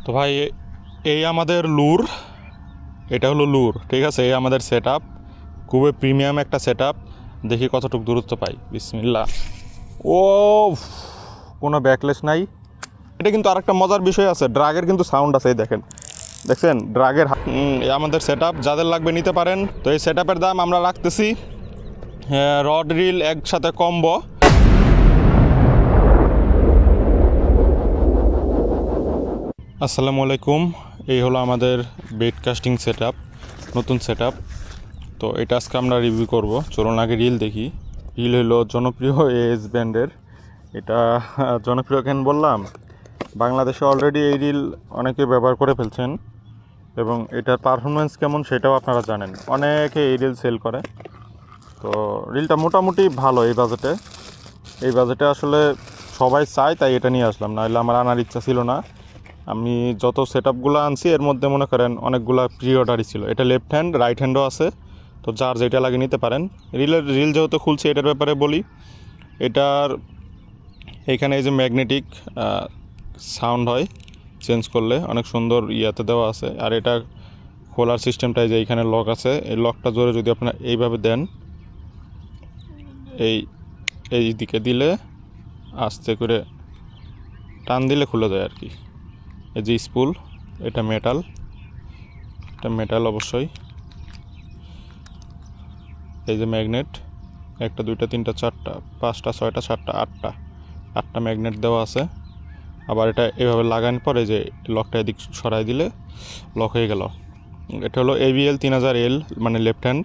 তো ভাই এই আমাদের লুর, এটা হলো লুর, ঠিক আছে। এই আমাদের সেট আপ, খুবই প্রিমিয়াম একটা সেট আপ। দেখি কতটুকু দূরত্ব পাই। বিসমিল্লাহ। ও, কোনো ব্যাকলেস নাই। এটা কিন্তু আরেকটা মজার বিষয় আছে, ড্রাগের কিন্তু সাউন্ড আছে। এই দেখেন, দেখছেন ড্রাগের। এই আমাদের সেট আপ, যাদের লাগবে নিতে পারেন। তো এই সেট আপের দাম আমরা রাখতেছি রড রিল একসাথে কম্বো। আসসালামু আলাইকুম। এই হলো আমাদের বেড কাস্টিং সেট আপ, নতুন সেট আপ। তো এটা আজকে আমরা রিভিউ করব। চলুন আগে রিল দেখি। রিল হলো জনপ্রিয় এএস ব্র্যান্ডের। এটা জনপ্রিয় কেন বললাম, বাংলাদেশে অলরেডি এই রিল অনেকে ব্যবহার করে ফেলছেন এবং এটার পারফরমেন্স কেমন সেটাও আপনারা জানেন। অনেকে এই রিল সেল করে। তো রিলটা মোটামুটি ভালো এই বাজেটে। এই বাজেটে আসলে সবাই চায়, তাই এটা নিয়ে আসলাম, নাহলে আমার আনার ইচ্ছা ছিল না। আমি যত সেট আপগুলো আনছি এর মধ্যে মনে করেন অনেকগুলো প্রি অর্ডারই ছিল। এটা লেফট হ্যান্ড, রাইট হ্যান্ডও আছে, তো যার যেটা লাগে নিতে পারেন। রিল যেহেতু খুলছি এটার ব্যাপারে বলি। এটার এইখানে এই যে ম্যাগনেটিক সাউন্ড হয়, চেঞ্জ করলে অনেক সুন্দর ইয়াতে দেওয়া আছে। আর এটা খোলার সিস্টেমটাই যে এইখানে লক আছে, এই লকটা জোরে যদি আপনারা এইভাবে দেন, এই দিকে দিলে আস্তে করে টান দিলে খুলে যায় আর কি। এই যে স্পুল, এটা মেটাল অবশ্যই। এই যে ম্যাগনেট, একটা দুইটা তিনটা চারটা পাঁচটা ছয়টা সাতটা আটটা ম্যাগনেট দেওয়া আছে। আবার এটা এভাবে লাগানোর পরে যে লকটা এদিক সরাই দিলে লক হয়ে গেল। এটা হলো ABL 3000L, মানে লেফট হ্যান্ড।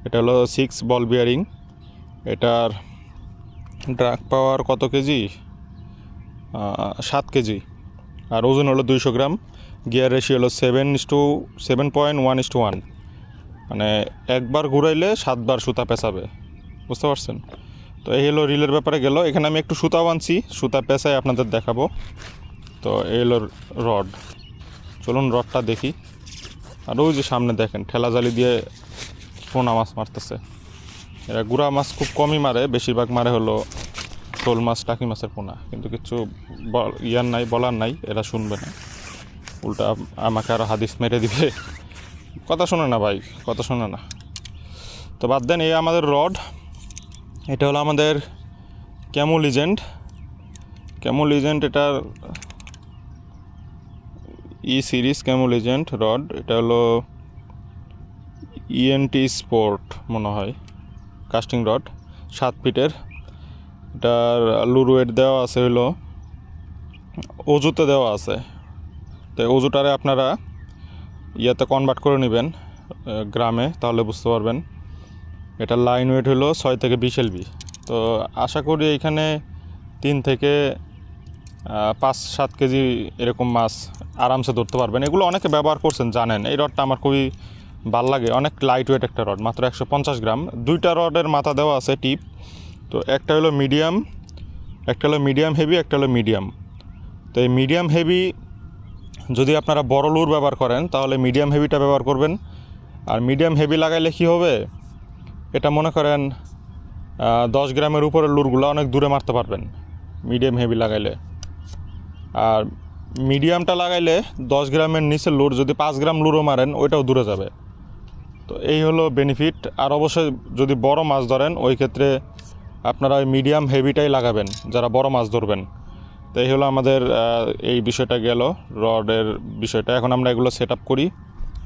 এটা হলো 6 বল বিয়ারিং। এটার ড্রাগ পাওয়ার কত কেজি? 7 কেজি। আর ওজন হলো 200 গ্রাম। গিয়ার রেশিও হলো 7:7.1:1, মানে একবার ঘুরাইলে 7 বার সুতা পেঁচাবে, বুঝতে পারছেন? তো এই হলো রিলের ব্যাপারে গেল। এখানে আমি একটু সুতাও আনছি, সুতা পেঁচাই আপনাদের দেখাবো। তো এই হলো রড। চলুন রডটা দেখি। আর ওই যে সামনে দেখেন ঠেলা জালি দিয়ে পোনা মাছ মারতেছে। এরা গুড়া মাছ খুব কমই মারে, বেশিরভাগ মারে হলো শোল মাছ, টাকি মাছের পোনা। কিন্তু কিছু বলার নাই, এরা শুনবে না, উল্টা আমাকে আরও হাদিস মেরে দিবে। কথা শোনে না ভাই, কথা শোনে না। তো বাদ দেন, এই আমাদের রড। এটা হলো আমাদের ক্যামো লিজেন্ড। এটার সিরিজ ক্যামো লিজেন্ড রড। এটা হলো ENT স্পোর্ট মনে হয়, কাস্টিং রড, 7 ফিটের। এটার লুর ওয়েট দেওয়া আছে হলো অজুতে দেওয়া আছে। তো অজুটারে আপনারা ইয়াতে কনভার্ট করে নেবেন গ্রামে, তাহলে বুঝতে পারবেন। এটার লাইন ওয়েট হলো 6 থেকে 20 LB। তো আশা করি এইখানে 3 থেকে 5-7 কেজি এরকম মাছ আরামসে ধরতে পারবেন। এগুলো অনেকে ব্যবহার করছেন, জানেন। এই রডটা আমার খুবই ভাল লাগে, অনেক লাইট ওয়েট একটা রড, মাত্র 150 গ্রাম। দুইটা রডের মাথা দেওয়া আছে টিপ। তো একটা হলো মিডিয়াম হেভি, একটা হলো মিডিয়াম। তো এই মিডিয়াম হেভি যদি আপনারা বড় লুর ব্যবহার করেন তাহলে মিডিয়াম হেভিটা ব্যবহার করবেন। আর মিডিয়াম হেভি লাগাইলে কী হবে, এটা মনে করেন 10 গ্রামের উপরের লুরগুলো অনেক দূরে মারতে পারবেন মিডিয়াম হেভি লাগাইলে। আর মিডিয়ামটা লাগাইলে 10 গ্রামের নিচের লুর যদি 5 গ্রাম লুরও মারেন, ওইটাও দূরে যাবে। তো এই হলো বেনিফিট। আর অবশ্যই যদি বড় মাছ ধরেন, ওই ক্ষেত্রে আপনারা ওই মিডিয়াম হেভিটাই লাগাবেন যারা বড় মাছ ধরবেন। তো এই হলো আমাদের এই বিষয়টা গেল, রডের বিষয়টা। এখন আমরা এগুলো সেট আপ করি,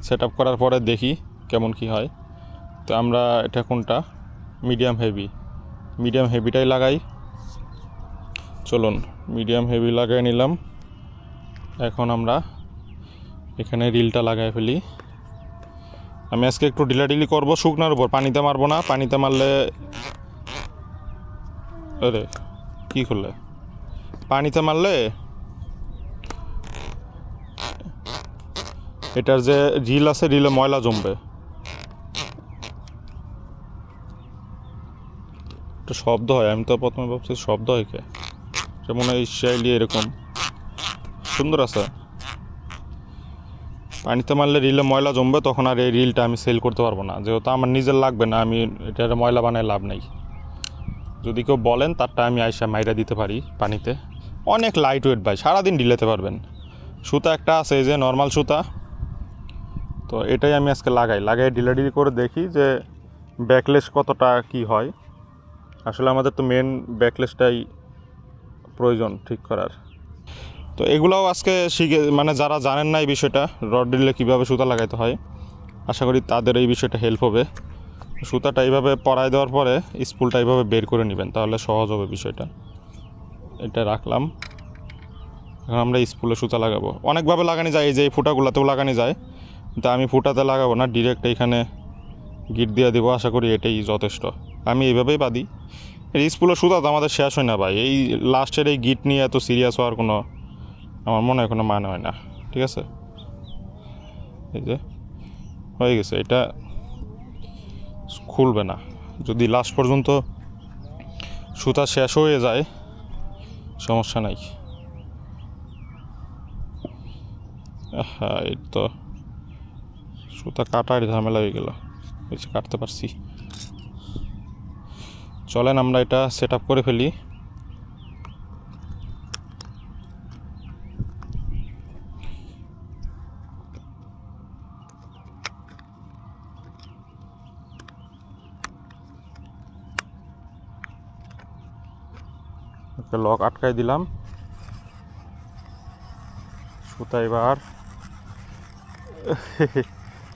সেট আপ করার পরে দেখি কেমন কি হয়। তো আমরা এটা কোনটা, মিডিয়াম হেভিটাই লাগাই। চলুন মিডিয়াম হেভি লাগাই নিলাম। এখন আমরা এখানে রিলটা লাগাই ফেলি। আমি আজকে একটু ঢিলাঢিলি করবো শুকনার উপর, পানিতে মারবো না। পানিতে মারলে আরে কী করলে, পানিতে মারলে এটার যে রিল আছে, রিলে ময়লা জমবে। একটা শব্দ হয়, আমি তো প্রথমে ভাবছি শব্দ হয় কে, যেমন এই শাইলি এরকম সুন্দর আছে। পানিতে মারলে রিলে ময়লা জমবে, তখন আর এই রিলটা আমি সেল করতে পারবো না, যেহেতু আমার নিজের লাগবে না। আমি এটার ময়লা বানায় লাভ নেই। যদি কেউ বলেন তারটা আমি আইসা মাইরা দিতে পারি পানিতে। অনেক লাইট ওয়েট ভাই, সারাদিন ঢিলাতে পারবেন। সুতা একটা আছে, এই যে নর্মাল সুতা। তো এটাই আমি আজকে লাগাই ঢিলাঢিলি করে দেখি যে ব্যাকলেস কতটা কি হয়। আসলে আমাদের তো মেন ব্যাকলেসটাই প্রয়োজন ঠিক করার। তো এগুলাও আজকে শিখে, মানে যারা জানেন না এই বিষয়টা, রড ড্রিলে কীভাবে সুতা লাগাইতে হয়, আশা করি তাদের এই বিষয়টা হেল্প হবে। সুতাটা এইভাবে পরায় দেওয়ার পরে স্পুলটা এইভাবে বের করে নেবেন, তাহলে সহজ হবে বিষয়টা। এটা রাখলাম। এখন আমরা স্পুলে সুতা লাগাবো। অনেকভাবে লাগানো যায়, এই যে এই ফুটাগুলোতেও লাগানো যায়, কিন্তু আমি ফুটাতে লাগাবো না, ডিরেক্ট এইখানে গিট দিয়ে দেবো। আশা করি এটাই যথেষ্ট। আমি এইভাবেই বাঁধি। এই স্পুলের সুতা তো আমাদের শেষ হয় না ভাই। এই লাস্টের এই গিট নিয়ে এত সিরিয়াস হওয়ার কোনো, আমার মনে হয় কোনো মানে হয় না। ঠিক আছে, এই যে হয়ে গেছে। এটা খুলবে না যদি লাস্ট পর্যন্ত সুতা শেষ হয়ে যায়, সমস্যা নাই। হ্যাঁ, এই তো সুতা কাটার ঝামেলা হয়ে গেল, এই যে কাটতে পারছি। চলেন আমরা এটা সেট আপ করে ফেলি। লক আটকাই দিলাম। সুতা এবার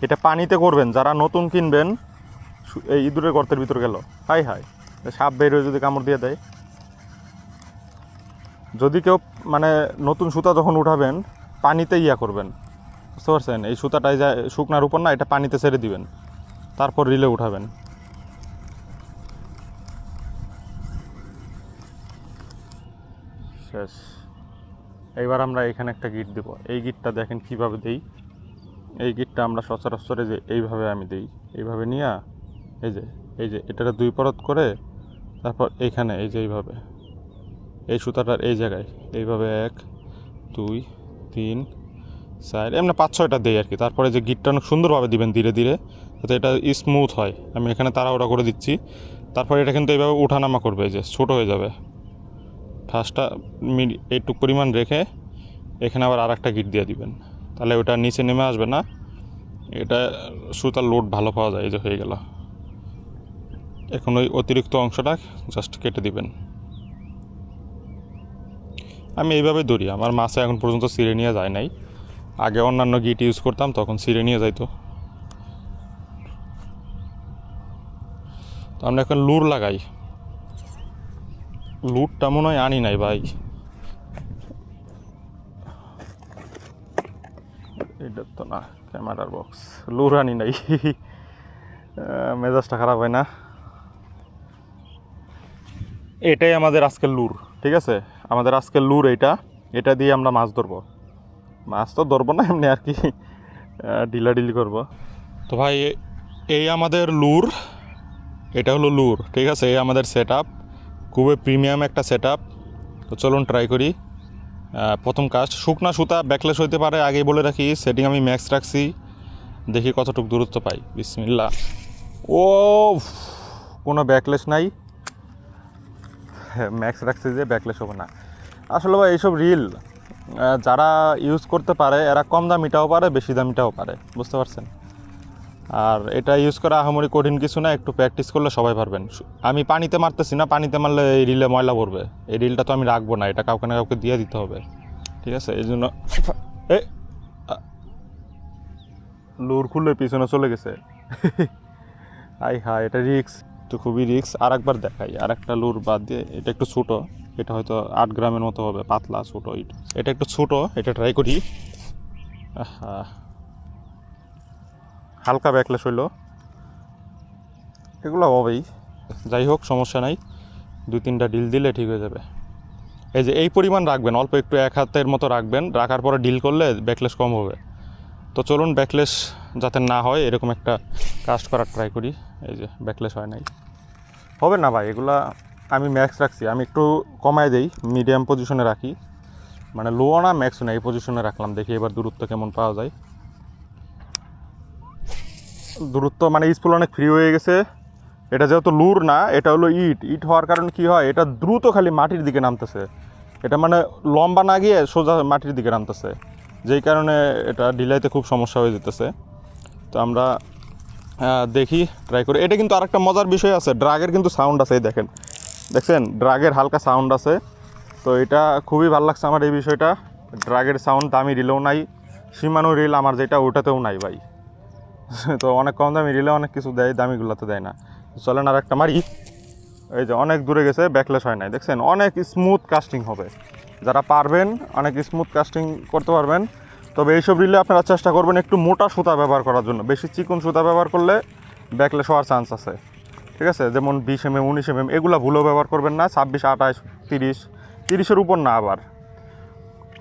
এটা পানিতে করবেন, যারা নতুন কিনবেন। এই ইঁদুরের গর্তের ভিতর গেল, হাই হাই, সাপ বের হয়ে যদি কামড় দিয়ে দেয়। যদি কেউ মানে নতুন সুতা যখন উঠাবেন, পানিতে করবেন, বুঝতে পারছেন? এই সুতাটাই যায় শুকনার উপর না, এটা পানিতে ছেড়ে দিবেন, তারপর রিলে উঠাবেন। শেষ। এইবার আমরা এখানে একটা গিট দেব। এই গিটটা দেখেন কিভাবে দেই। এই গিটটা আমরা সচরাচর যে এইভাবে আমি দিই, এইভাবে নিয়ে এই যে এটাকে 2 পরত করে, তারপর এইখানে এই যে এইভাবে এই সুতাটার এই জায়গায় এইভাবে 1 2 3 4 এমনি 5-6টা দেই আর কি। তারপরে যে গিটটা অনেক সুন্দরভাবে দিবেন ধীরে ধীরে, যাতে এটা স্মুথ হয়। আমি এখানে তাড়াহুড়া করে দিচ্ছি। তারপরে এটা কিন্তু এইভাবে ওঠানামা করবে, যে ছোটো হয়ে যাবে। ফার্স্টটা এইটুক পরিমাণ রেখে এখানে আবার আর একটা গিট দিয়ে দিবেন, তাহলে ওটা নিচে নেমে আসবে না। এটা সুতার লোড ভালো পাওয়া যায়। এই যে হয়ে গেল। এখন ওই অতিরিক্ত অংশটা জাস্ট কেটে দিবেন। আমি এইভাবে ধরি, আমার মাছে এখন পর্যন্ত ছিঁড়ে নিয়ে যায় নাই। আগে অন্যান্য গিট ইউজ করতাম, তখন ছিঁড়ে নিয়ে যাইতো। তো আমরা এখন লুর লাগাই। লুরটা মনে হয় আনি নাই ভাই, এটা তো না ক্যামেরার বক্স। লুর আনি নাই, মেজাজটা খারাপ হয় না। এটাই আমাদের আজকের লুর, ঠিক আছে? আমাদের আজকের লুর এটা দিয়ে আমরা মাছ ধরবো। মাছ তো ধরবো না, এমনি আর কি ডিলাডিলি করবো। তো ভাই এই আমাদের লুর, এটা হলো লুর, ঠিক আছে? এই আমাদের সেট আপ, খুবই প্রিমিয়াম একটা সেট আপ। তো চলুন ট্রাই করি। প্রথম কাজ, শুকনা সুতা ব্যাকলেস হইতে পারে, আগেই বলে রাখি। সেটিং আমি ম্যাক্স রাখছি, দেখি কতটুকু দূরত্ব পাই। বিসমিল্লাহ। ও, কোনো ব্যাকলেস নাই। ম্যাক্স রাখছি যে ব্যাকলেস হবে না। আসলে ভাই এইসব রিল যারা ইউজ করতে পারে, এরা কম দামিটাও পারে, বেশি দামিটাও পারে, বুঝতে পারছেন? আর এটা ইউজ করা আহামরি কঠিন কিছু না, একটু প্র্যাকটিস করলে সবাই পারবেন। আমি পানিতে মারতেছি না, পানিতে মারলে এই রিলে ময়লা পড়বে। এই রিলটা তো আমি রাখবো না, এটা কাউকে না কাউকে দিয়ে দিতে হবে, ঠিক আছে? এই জন্য লুর খুলে পিছনে চলে গেছে। হাই, এটা রিক্স তো, খুবই রিক্স। আর একবার দেখাই, আর একটা লুর বাদ দিয়ে। এটা একটু ছোটো, এটা হয়তো 8 গ্রামের মতো হবে, পাতলা ছোটো। এটা একটু ছোটো, এটা ট্রাই করি। হালকা ব্যাকলেস হইলো, এগুলো হবেই। যাই হোক, সমস্যা নাই, 2-3টা ডিল দিলে ঠিক হয়ে যাবে। এই যে এই পরিমাণ রাখবেন, অল্প একটু 1 হাতের মতো রাখবেন, রাখার পরে ডিল করলে ব্যাকলেস কম হবে। তো চলুন ব্যাকলেস যাতে না হয় এরকম একটা কাস্ট করার ট্রাই করি। এই যে ব্যাকলেস হয় নাই, হবে না ভাই। এগুলা আমি ম্যাক্স রাখছি, আমি একটু কমায় দেই, মিডিয়াম পজিশনে রাখি, মানে লো না ম্যাক্স না, এই পজিশনে রাখলাম। দেখি এবার দূরত্ব কেমন পাওয়া যায়। দূরত্ব মানে স্পুল অনেক ফ্রি হয়ে গেছে। এটা যেহেতু লুর না, এটা হলো ইট হওয়ার কারণে কী হয়, এটা দ্রুত খালি মাটির দিকে নামতেছে। এটা মানে লম্বা না গিয়ে সোজা মাটির দিকে নামতেছে। যেই কারণে এটা ঢিলাইতে খুব সমস্যা হয়ে যেতেছে। তো আমরা দেখি ট্রাই করি। এটা কিন্তু আরেকটা মজার বিষয় আছে, ড্রাগের কিন্তু সাউন্ড আছে, এই দেখছেন ড্রাগের হালকা সাউন্ড আছে। তো এটা খুবই ভালো লাগছে আমার এই বিষয়টা, ড্রাগের সাউন্ড দামি রিলেও নাই, সীমানো রিল আমার যেটা ওটাতেও নাই ভাই। তো অনেক কম দামি রিলে অনেক কিছু দেয়, দামিগুলোতে দেয় না। চলেন আর একটা মারি। এই যে অনেক দূরে গেছে, ব্যাকলেস হয় নাই, দেখছেন অনেক স্মুথ কাস্টিং হবে। যারা পারবেন অনেক স্মুথ কাস্টিং করতে পারবেন। তবে এইসব রিলে আপনারা চেষ্টা করবেন একটু মোটা সুতা ব্যবহার করার জন্য, বেশি চিকন সুতা ব্যবহার করলে ব্যাকলেস হওয়ার চান্স আছে, ঠিক আছে। যেমন 20 mm 19 mm এগুলো ভুলেও ব্যবহার করবেন না, 26 28 30-30-এর উপর না আবার।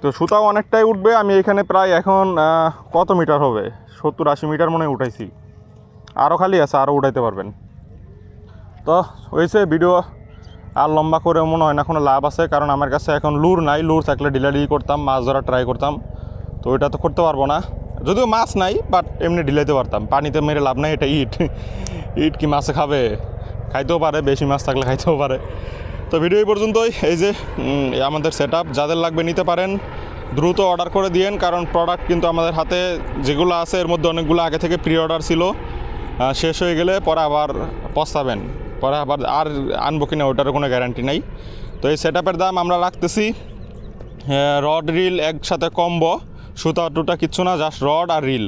তো সুতাও অনেকটাই উঠবে। আমি এখানে প্রায় এখন কত মিটার হবে, 70-80 মিটার মনে হয় উঠাইছি, আরও খালি আছে, আরও উঠাইতে পারবেন। তো হয়েছে ভিডিও আর লম্বা করে মনে হয় না কোনো লাভ আছে, কারণ আমার কাছে এখন লুর নাই। লুর থাকলে ডিলারি করতাম, মাছ ধরা ট্রাই করতাম। তো ওইটা তো করতে পারবো না, যদিও মাছ নাই, বাট এমনি ডিলাইতে পারতাম। পানিতে মেরে লাভ নাই, এটা ইট, ইট কি মাছে খাবে? খাইতেও পারে, বেশি মাছ থাকলে খাইতেও পারে। তো ভিডিও এই পর্যন্তই। এই যে আমাদের সেট আপ, যাদের লাগবে নিতে পারেন, দ্রুত অর্ডার করে দিয়েন, কারণ প্রোডাক্ট কিন্তু আমাদের হাতে যেগুলো আছে এর মধ্যে অনেকগুলো আগে থেকে প্রি অর্ডার ছিল, শেষ হয়ে গেলে পরে আবার পস্তাবেন, পরে আবার আর আনবো কিনা ওটারও কোনো গ্যারান্টি নাই। তো এই সেট আপের দাম আমরা রাখতেছি, রড রিল একসাথে কম্বো, সুতা টুটা কিচ্ছু না, জাস্ট রড আর রিল।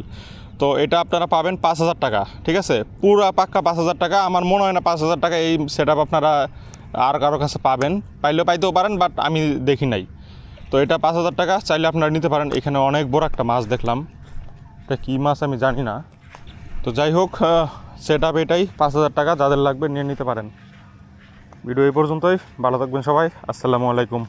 তো এটা আপনারা পাবেন 5000 টাকা, ঠিক আছে, পুরা পাক্কা 5000 টাকা। আমার মনে হয় না 5000 টাকা এই সেট আপ আপনারা আর কারো কাছে পাবেন, পাইলেও পাইতেও পারেন, বাট আমি দেখি নাই। তো এটা 5000 টাকা, চাইলে আপনারা নিতে পারেন। এখানে অনেক বড় একটা মাছ দেখলাম, এটা কী মাছ আমি জানি না। তো যাই হোক, সেট আপ এটাই 5000 টাকা, যাদের লাগবে নিয়ে নিতে পারেন। ভিডিও এই পর্যন্তই, ভালো থাকবেন সবাই, আসসালামু আলাইকুম।